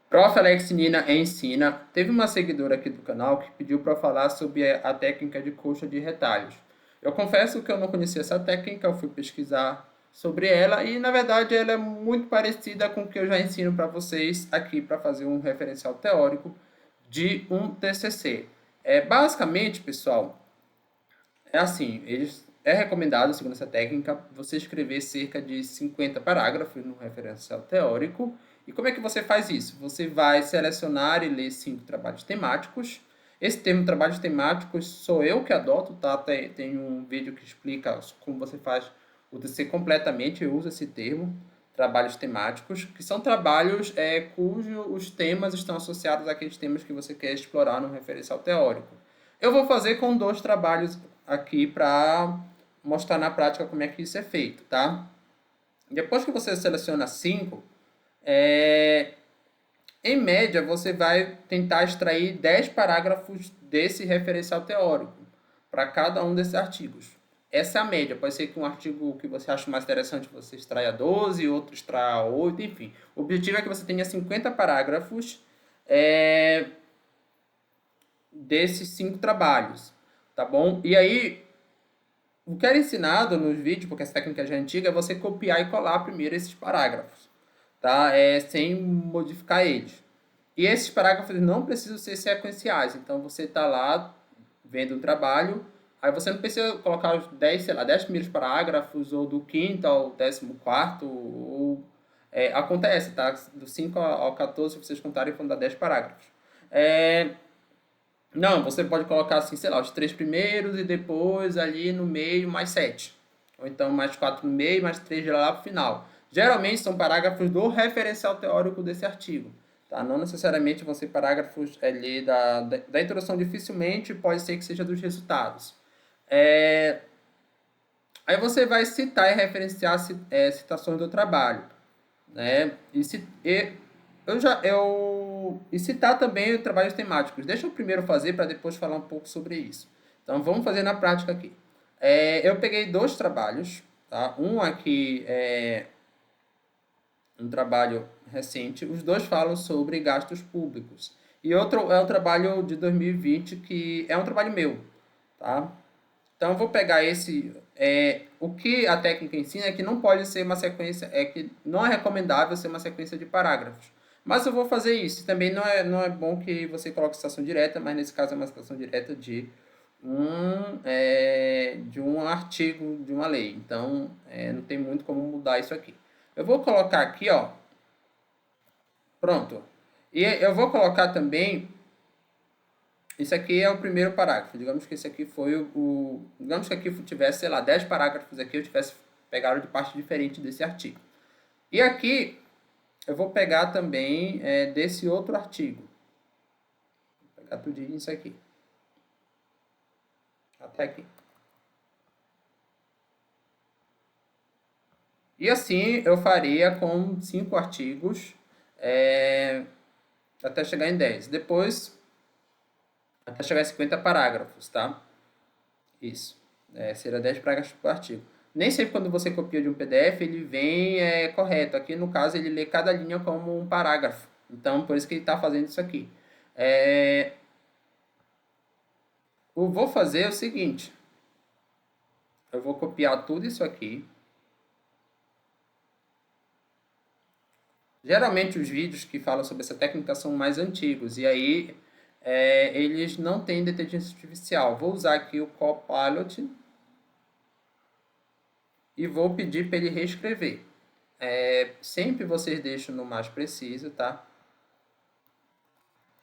Prof. Alex Nina ensina. Teve uma seguidora aqui do canal que pediu para falar sobre a técnica de coxa de retalhos. Eu confesso que eu não conhecia essa técnica, eu fui pesquisar sobre ela e, na verdade, ela é muito parecida com o que eu já ensino para vocês aqui para fazer um referencial teórico de um TCC. Basicamente, pessoal, é assim, é recomendado, segundo essa técnica, você escrever cerca de 50 parágrafos no referencial teórico. E como é que você faz isso? Você vai selecionar e ler 5 trabalhos temáticos. Esse termo trabalhos temáticos sou eu que adoto, tá? Tem um vídeo que explica como você faz o TCC completamente, eu uso esse termo, trabalhos temáticos, que são trabalhos cujos os temas estão associados àqueles temas que você quer explorar no referencial teórico. Eu vou fazer com 2 trabalhos aqui para mostrar na prática como é que isso é feito, tá? Depois que você seleciona 5, em média você vai tentar extrair 10 parágrafos desse referencial teórico para cada um desses artigos. Essa é a média. Pode ser que um artigo que você acha mais interessante você extraia 12, outro extraia 8, enfim. O objetivo é que você tenha 50 parágrafos desses 5 trabalhos, tá bom? E aí, o que era ensinado nos vídeos, porque essa técnica já é antiga, é você copiar e colar primeiro esses parágrafos, tá? Sem modificar eles. E esses parágrafos não precisam ser sequenciais, então você está lá vendo o trabalho, aí você não precisa colocar os 10, sei lá, 10 primeiros parágrafos, ou do quinto ao 14º, ou acontece, tá? Do 5 ao 14, se vocês contarem, vão dar 10 parágrafos. Não, você pode colocar assim, sei lá, os 3 primeiros e depois ali no meio mais 7. Ou então mais 4 no meio, mais 3 de lá para o final. Geralmente são parágrafos do referencial teórico desse artigo. Tá? Não necessariamente vão ser parágrafos ali da introdução, dificilmente pode ser que seja dos resultados. Aí você vai citar e referenciar citações do trabalho, né? E citar também trabalhos temáticos. Deixa eu primeiro fazer para depois falar um pouco sobre isso. Então vamos fazer na prática aqui. Eu peguei 2 trabalhos, tá? Um aqui é um trabalho recente, os 2 falam sobre gastos públicos. E outro é um trabalho de 2020 que é um trabalho meu, tá? Então, eu vou pegar esse. O que a técnica ensina é que não pode ser uma sequência, é que não é recomendável ser uma sequência de parágrafos. Mas eu vou fazer isso. Também não é bom que você coloque citação direta, mas nesse caso é uma citação direta de um artigo de uma lei. Então, não tem muito como mudar isso aqui. Eu vou colocar aqui, ó. Pronto. E eu vou colocar também. Isso aqui é o primeiro parágrafo. Digamos que esse aqui foi Digamos que aqui tivesse, sei lá, 10 parágrafos aqui, eu tivesse pegado de parte diferente desse artigo. E aqui eu vou pegar também desse outro artigo. Vou pegar tudo isso aqui. Até aqui. E assim eu faria com 5 artigos até chegar em 10. Depois, até chegar em 50 parágrafos, tá? Isso. Será 10 parágrafos por artigo. Nem sempre quando você copia de um PDF ele vem correto. Aqui no caso ele lê cada linha como um parágrafo. Então por isso que ele está fazendo isso aqui. Eu vou fazer o seguinte. Eu vou copiar tudo isso aqui. Geralmente os vídeos que falam sobre essa técnica são mais antigos. E aí eles não têm inteligência artificial. Vou usar aqui o Copilot. E vou pedir para ele reescrever. Sempre vocês deixam no mais preciso, tá?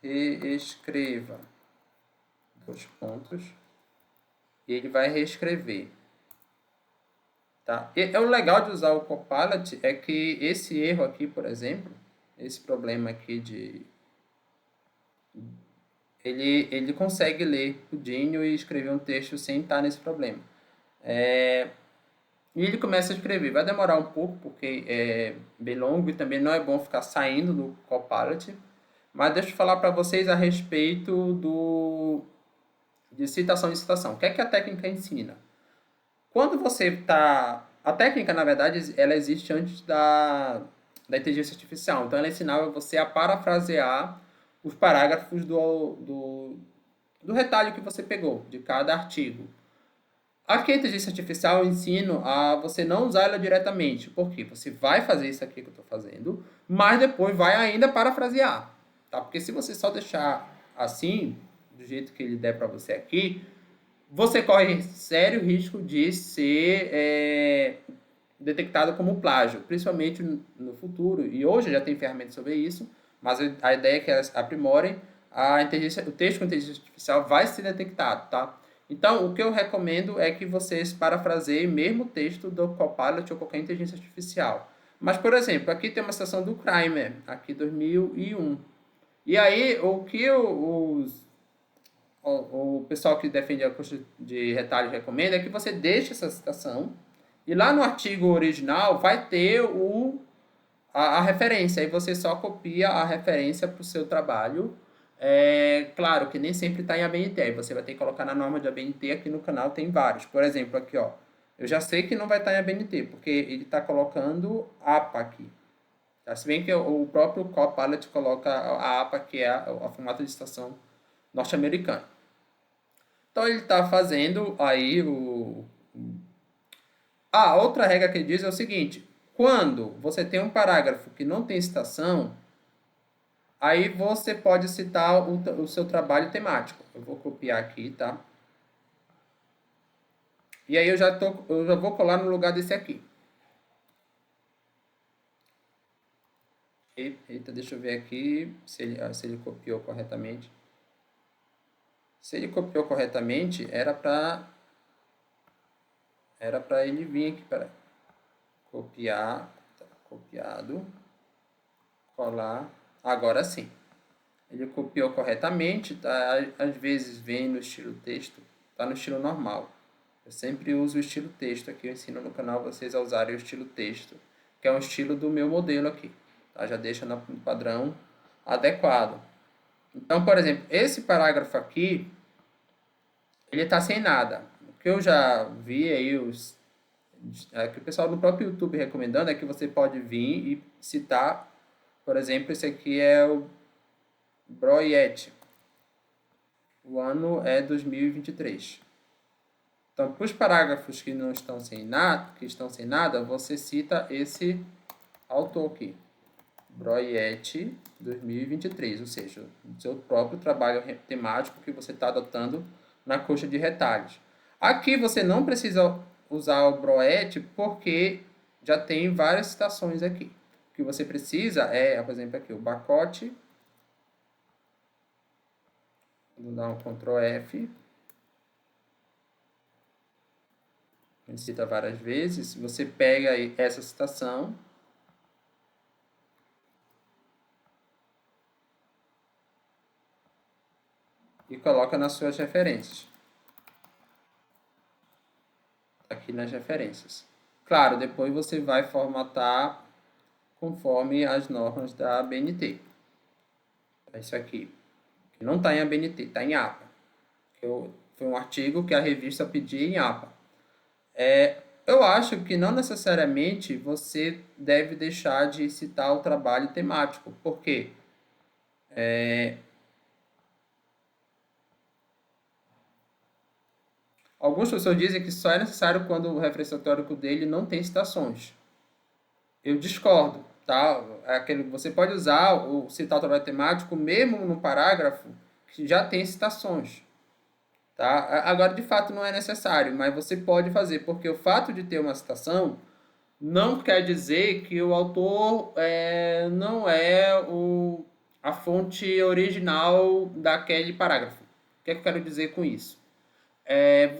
Reescreva. 2 pontos. E ele vai reescrever. Tá? O legal de usar o Copilot é que esse erro aqui, por exemplo, esse problema aqui ele consegue ler tudinho e escrever um texto sem estar nesse problema. E ele começa a escrever. Vai demorar um pouco, porque é bem longo e também não é bom ficar saindo do Copilot. Mas deixa eu falar para vocês a respeito de citação e citação. O que é que a técnica ensina? Quando você está... A técnica, na verdade, ela existe antes da inteligência artificial. Então, ela ensinava você a parafrasear os parágrafos do retalho que você pegou, de cada artigo. Aqui a inteligência artificial eu ensino a você não usar ela diretamente. Por quê? Você vai fazer isso aqui que eu estou fazendo, mas depois vai ainda parafrasear. Tá? Porque se você só deixar assim, do jeito que ele der para você aqui, você corre sério risco de ser detectado como plágio, principalmente no futuro. E hoje já tem ferramentas sobre isso, mas a ideia é que elas aprimorem o texto com inteligência artificial vai ser detectado, tá? Então, o que eu recomendo é que vocês parafraseiem mesmo o texto do Copilot ou qualquer inteligência artificial. Mas, por exemplo, aqui tem uma citação do Kramer, aqui 2001. E aí, o que o pessoal que defende a custo de retalho recomenda é que você deixe essa citação e lá no artigo original vai ter a referência. Aí você só copia a referência para o seu trabalho. Claro que nem sempre está em ABNT. Aí você vai ter que colocar na norma de ABNT. Aqui no canal tem vários. Por exemplo, aqui, ó. Eu já sei que não vai estar em ABNT, porque ele está colocando APA aqui. Tá? Se bem que o próprio Copilot coloca a APA, que é a formato de citação norte-americano. Então ele está fazendo aí outra regra que ele diz é o seguinte: quando você tem um parágrafo que não tem citação, aí você pode citar o seu trabalho temático. Eu vou copiar aqui, tá? E aí eu já vou colar no lugar desse aqui. Eita, deixa eu ver aqui se ele copiou corretamente. Se ele copiou corretamente, era para ele vir aqui, para copiar, tá, copiado, colar, agora sim. Ele copiou corretamente, tá? Às vezes vem no estilo texto, tá no estilo normal. Eu sempre uso o estilo texto aqui, eu ensino no canal vocês a usarem o estilo texto, que é um estilo do meu modelo aqui, tá? Já deixa no padrão adequado. Então, por exemplo, esse parágrafo aqui, ele está sem nada. O que eu já vi aí, que o pessoal do próprio YouTube recomendando, é que você pode vir e citar, por exemplo, esse aqui é o Broyet. O ano é 2023. Então, para os parágrafos que não estão sem nada, você cita esse autor aqui, Broyet 2023, ou seja, o seu próprio trabalho temático que você está adotando na coxa de retalhos. Aqui você não precisa usar o Broyet porque já tem várias citações aqui. O que você precisa é, por exemplo, aqui o Bacote. Vou dar um Ctrl F. A gente cita várias vezes. Você pega essa citação e coloca nas suas referências. Aqui nas referências. Claro, depois você vai formatar conforme as normas da ABNT. Isso aqui, que não está em ABNT, está em APA. Foi um artigo que a revista pedia em APA. Eu acho que não necessariamente você deve deixar de citar o trabalho temático. Por quê? Algumas pessoas dizem que só é necessário quando o referencial teórico dele não tem citações. Eu discordo, tá? Você pode usar citar o trabalho temático mesmo no parágrafo que já tem citações. Tá? Agora, de fato, não é necessário, mas você pode fazer, porque o fato de ter uma citação não quer dizer que o autor não é a fonte original daquele parágrafo. O que é que eu quero dizer com isso?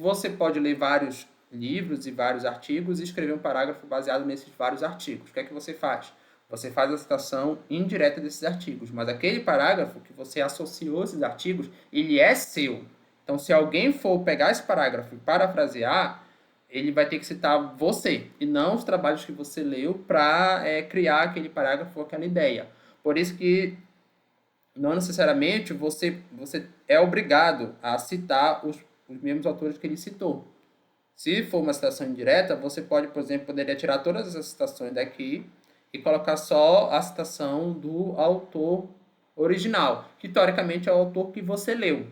Você pode ler vários livros e vários artigos e escrever um parágrafo baseado nesses vários artigos. O que é que você faz? Você faz a citação indireta desses artigos, mas aquele parágrafo que você associou esses artigos, ele é seu. Então, se alguém for pegar esse parágrafo e parafrasear, ele vai ter que citar você, e não os trabalhos que você leu para criar aquele parágrafo ou aquela ideia. Por isso que não necessariamente você é obrigado a citar os mesmos autores que ele citou. Se for uma citação indireta, você pode, por exemplo, poderia tirar todas essas citações daqui e colocar só a citação do autor original, que teoricamente é o autor que você leu.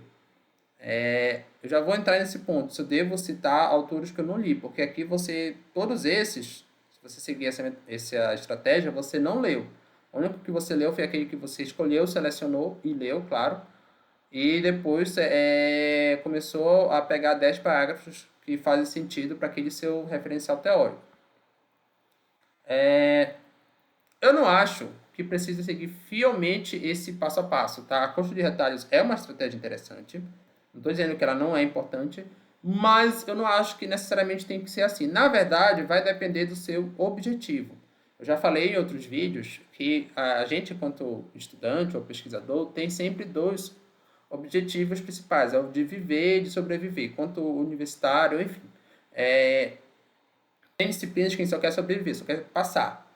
Eu já vou entrar nesse ponto, se eu devo citar autores que eu não li, porque aqui todos esses, se você seguir essa estratégia, você não leu. O único que você leu foi aquele que você escolheu, selecionou e leu, claro, e depois começou a pegar 10 parágrafos que fazem sentido para aquele seu referencial teórico. Eu não acho que precisa seguir fielmente esse passo a passo, tá? A coxa de retalhos é uma estratégia interessante, não estou dizendo que ela não é importante, mas eu não acho que necessariamente tem que ser assim. Na verdade, vai depender do seu objetivo. Eu já falei em outros vídeos que a gente, enquanto estudante ou pesquisador, tem sempre dois objetivos principais, é o de viver e de sobreviver, quanto universitário, enfim. Tem disciplinas que a gente só quer sobreviver, só quer passar.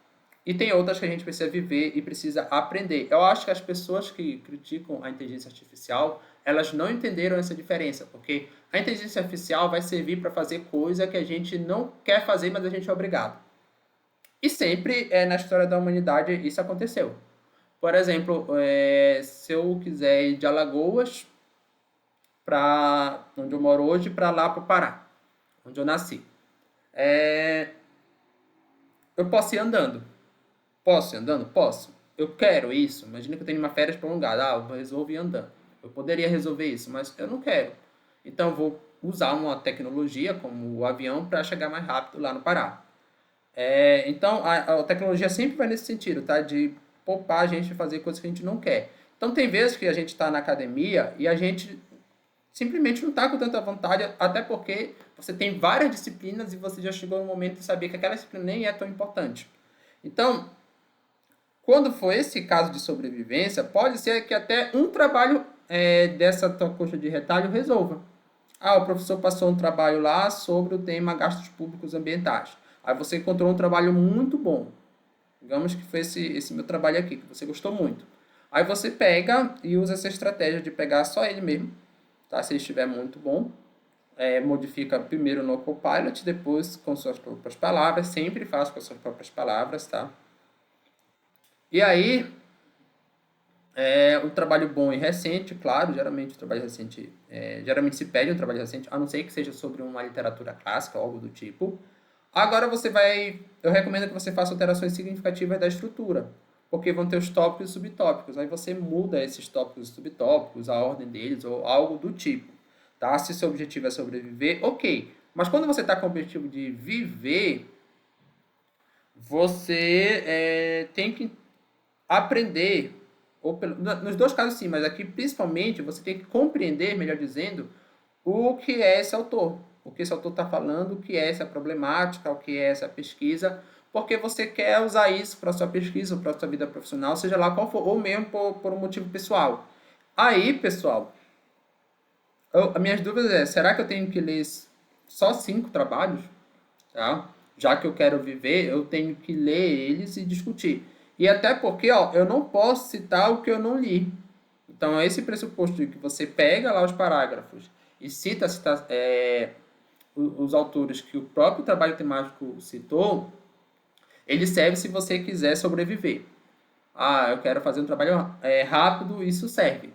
E tem outras que a gente precisa viver e precisa aprender. Eu acho que as pessoas que criticam a inteligência artificial, elas não entenderam essa diferença, porque a inteligência artificial vai servir para fazer coisa que a gente não quer fazer, mas a gente é obrigado. E sempre na história da humanidade isso aconteceu. Por exemplo, se eu quiser ir de Alagoas para onde eu moro hoje, para lá para o Pará, onde eu nasci. Eu posso ir andando. Posso ir andando? Posso. Eu quero isso. Imagina que eu tenho uma férias prolongada. Eu resolvo ir andando. Eu poderia resolver isso, mas eu não quero. Então, eu vou usar uma tecnologia como o avião para chegar mais rápido lá no Pará. Então, a tecnologia sempre vai nesse sentido, tá? De poupar a gente de fazer coisas que a gente não quer. Então, tem vezes que a gente está na academia e a gente simplesmente não está com tanta vontade, até porque você tem várias disciplinas e você já chegou no momento de saber que aquela disciplina nem é tão importante. Então, quando for esse caso de sobrevivência, pode ser que até um trabalho dessa tua coxa de retalho resolva. O professor passou um trabalho lá sobre o tema gastos públicos ambientais. Aí você encontrou um trabalho muito bom. Digamos que foi esse meu trabalho aqui, que você gostou muito. Aí você pega e usa essa estratégia de pegar só ele mesmo, tá? Se ele estiver muito bom, modifica primeiro no Copilot, depois com suas próprias palavras, sempre faço com suas próprias palavras, tá? E aí, um trabalho bom e recente, claro, geralmente o trabalho recente, geralmente se pede um trabalho recente, a não ser que seja sobre uma literatura clássica ou algo do tipo. Agora eu recomendo que você faça alterações significativas da estrutura, porque vão ter os tópicos e subtópicos. Aí você muda esses tópicos e subtópicos, a ordem deles ou algo do tipo, tá? Se seu objetivo é sobreviver, ok. Mas quando você está com o objetivo de viver, você tem que aprender, nos dois casos sim, mas aqui principalmente você tem que compreender, melhor dizendo, o que é esse autor, o que esse autor está falando, o que é essa problemática, o que é essa pesquisa, porque você quer usar isso para sua pesquisa, ou para sua vida profissional, seja lá qual for, ou mesmo por um motivo pessoal. Aí, pessoal, as minhas dúvidas será que eu tenho que ler só 5 trabalhos? Tá? Já que eu quero viver, eu tenho que ler eles e discutir. E até porque, eu não posso citar o que eu não li. Então, esse pressuposto de que você pega lá os parágrafos e cita os autores que o próprio trabalho temático citou, ele serve se você quiser sobreviver. Eu quero fazer um trabalho rápido, isso serve.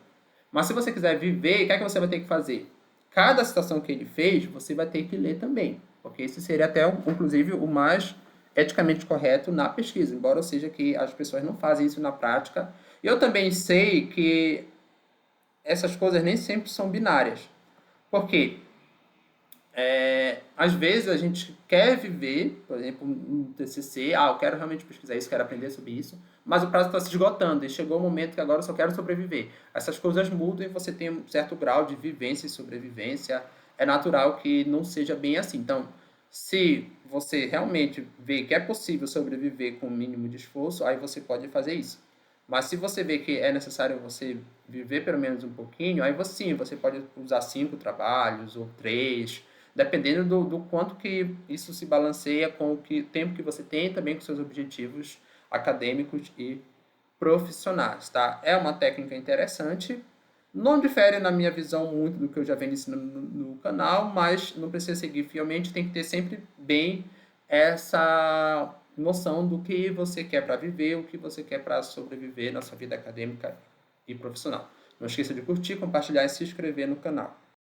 Mas se você quiser viver, o que é que você vai ter que fazer? Cada citação que ele fez, você vai ter que ler também. Porque isso seria até, inclusive, o mais eticamente correto na pesquisa, embora seja que as pessoas não fazem isso na prática. Eu também sei que essas coisas nem sempre são binárias. Por quê? Às vezes a gente quer viver, por exemplo, um TCC, eu quero realmente pesquisar isso, quero aprender sobre isso, mas o prazo está se esgotando e chegou o momento que agora eu só quero sobreviver. Essas coisas mudam e você tem um certo grau de vivência e sobrevivência. É natural que não seja bem assim. Então, se você realmente vê que é possível sobreviver com o mínimo de esforço, aí você pode fazer isso. Mas se você vê que é necessário você viver pelo menos um pouquinho, aí você pode usar 5 trabalhos ou 3, dependendo do quanto que isso se balanceia com o tempo que você tem, também com seus objetivos acadêmicos e profissionais, tá? É uma técnica interessante, não difere na minha visão muito do que eu já venho ensinando no canal, mas não precisa seguir fielmente, tem que ter sempre bem noção do que você quer para viver, o que você quer para sobreviver na sua vida acadêmica e profissional. Não esqueça de curtir, compartilhar e se inscrever no canal.